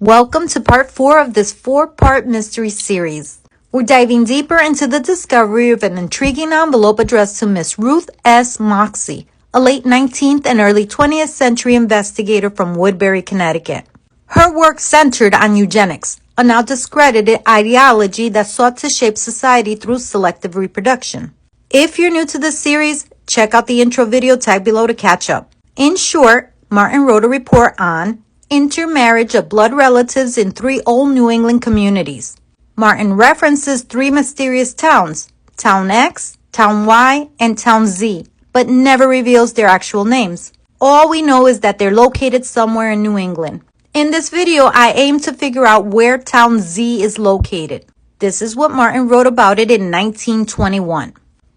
Welcome to part 4 of this 4-part mystery series. We're diving deeper into the discovery of an intriguing envelope addressed to Miss Ruth S. Moxie, a late 19th and early 20th century investigator from Woodbury, Connecticut. Her work centered on eugenics, a now discredited ideology that sought to shape society through selective reproduction. If you're new to this series, check out the intro video tagged below to catch up. In short, Martin wrote a report on intermarriage of blood relatives in 3 old New England communities. Martin references 3 mysterious towns, Town X, Town Y, and Town Z, but never reveals their actual names. All we know is that they're located somewhere in New England. In this video, I aim to figure out where Town Z is located. This is what Martin wrote about it in 1921.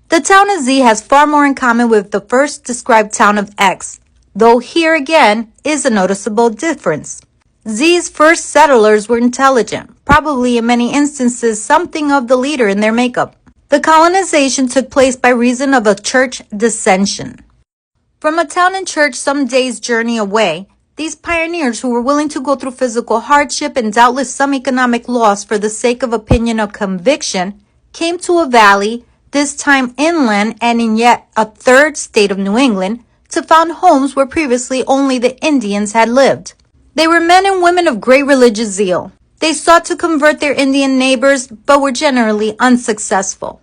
The town of Z has far more in common with the first described town of X, though here again is a noticeable difference. Z's first settlers were intelligent, probably in many instances something of the leader in their makeup. The colonization took place by reason of a church dissension. From a town and church some days' journey away, these pioneers who were willing to go through physical hardship and doubtless some economic loss for the sake of opinion or conviction came to a valley, this time inland and in yet a third state of New England, to found homes where previously only the Indians had lived. They were men and women of great religious zeal. They sought to convert their Indian neighbors, but were generally unsuccessful.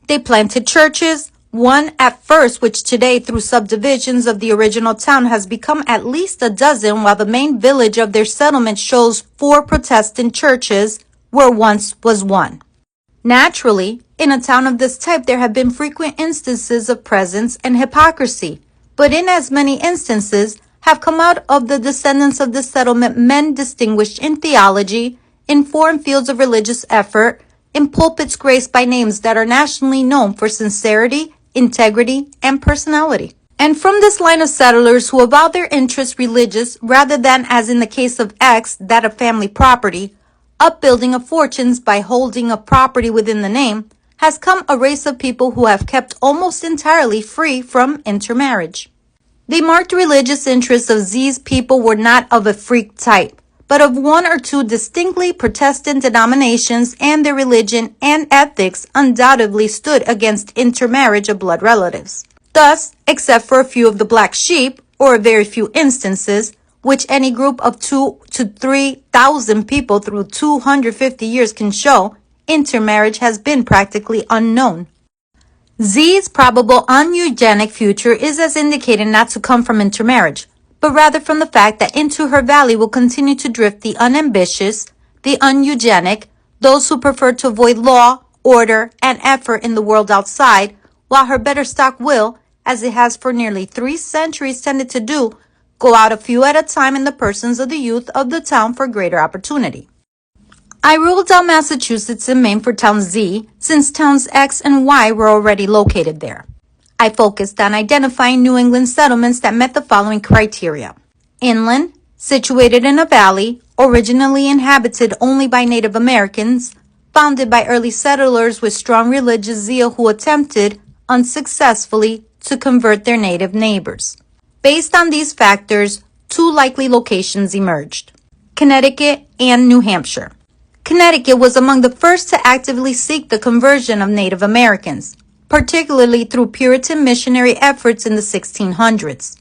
They planted churches, one at first which today through subdivisions of the original town has become at least a dozen, while the main village of their settlement shows 4 Protestant churches where once was one. Naturally, in a town of this type there have been frequent instances of presence and hypocrisy, but in as many instances have come out of the descendants of this settlement men distinguished in theology, in foreign fields of religious effort, in pulpits graced by names that are nationally known for sincerity, integrity, and personality. And from this line of settlers who avow their interests religious rather than, as in the case of X, that of family property, upbuilding of fortunes by holding of property within the name, has come a race of people who have kept almost entirely free from intermarriage. The marked religious interests of Z's people were not of a freak type, but of 1 or 2 distinctly Protestant denominations, and their religion and ethics undoubtedly stood against intermarriage of blood relatives. Thus, except for a few of the black sheep, or a very few instances, which any group of 2,000 to 3,000 people through 250 years can show, intermarriage has been practically unknown. Z's probable uneugenic future is as indicated not to come from intermarriage, but rather from the fact that into her valley will continue to drift the unambitious, the uneugenic, those who prefer to avoid law, order, and effort in the world outside, while her better stock will, as it has for nearly 3 centuries tended to do, go out a few at a time in the persons of the youth of the town for greater opportunity. I ruled out Massachusetts and Maine for Town Z, since Towns X and Y were already located there. I focused on identifying New England settlements that met the following criteria. Inland, situated in a valley, originally inhabited only by Native Americans, founded by early settlers with strong religious zeal who attempted, unsuccessfully, to convert their native neighbors. Based on these factors, 2 likely locations emerged: Connecticut and New Hampshire. Connecticut was among the first to actively seek the conversion of Native Americans, particularly through Puritan missionary efforts in the 1600s.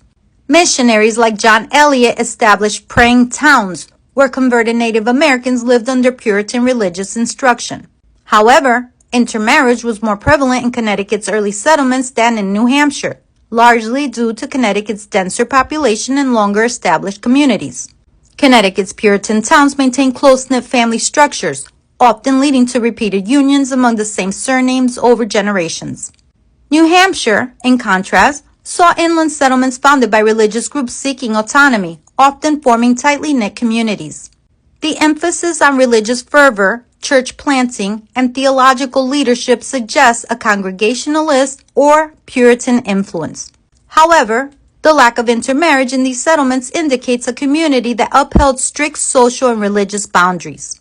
Missionaries like John Eliot established praying towns where converted Native Americans lived under Puritan religious instruction. However, intermarriage was more prevalent in Connecticut's early settlements than in New Hampshire, largely due to Connecticut's denser population and longer established communities. Connecticut's Puritan towns maintained close-knit family structures, often leading to repeated unions among the same surnames over generations. New Hampshire, in contrast, saw inland settlements founded by religious groups seeking autonomy, often forming tightly knit communities. The emphasis on religious fervor, church planting, and theological leadership suggests a Congregationalist or Puritan influence. However, the lack of intermarriage in these settlements indicates a community that upheld strict social and religious boundaries.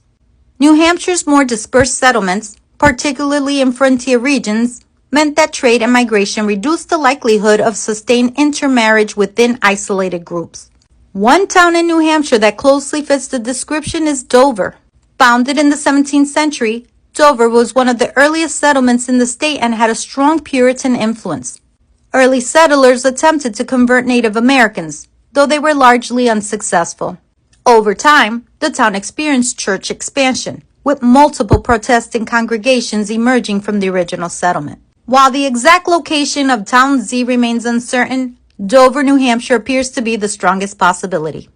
New Hampshire's more dispersed settlements, particularly in frontier regions, meant that trade and migration reduced the likelihood of sustained intermarriage within isolated groups. One town in New Hampshire that closely fits the description is Dover. Founded in the 17th century, Dover was one of the earliest settlements in the state and had a strong Puritan influence. Early settlers attempted to convert Native Americans, though they were largely unsuccessful. Over time, the town experienced church expansion, with multiple Protestant congregations emerging from the original settlement. While the exact location of Town Z remains uncertain, Dover, New Hampshire appears to be the strongest possibility.